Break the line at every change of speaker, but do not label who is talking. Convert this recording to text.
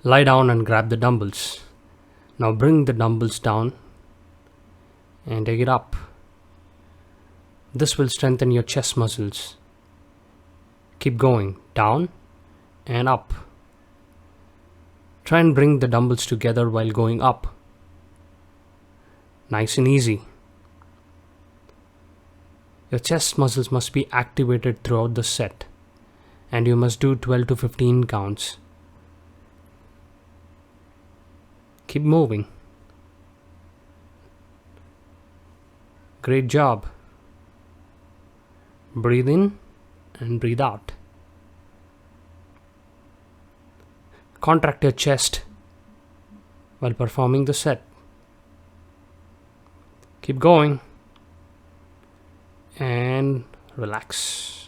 Lie down and grab the dumbbells. Now bring the dumbbells down and take it up. This will strengthen your chest muscles. Keep going, down and up. Try and bring the dumbbells together while going up. Nice and easy. Your chest muscles must be activated throughout the set, and you must do 12 to 15 counts. Keep moving. Great job. Breathe in and breathe out. Contract your chest while performing the set. Keep going and relax.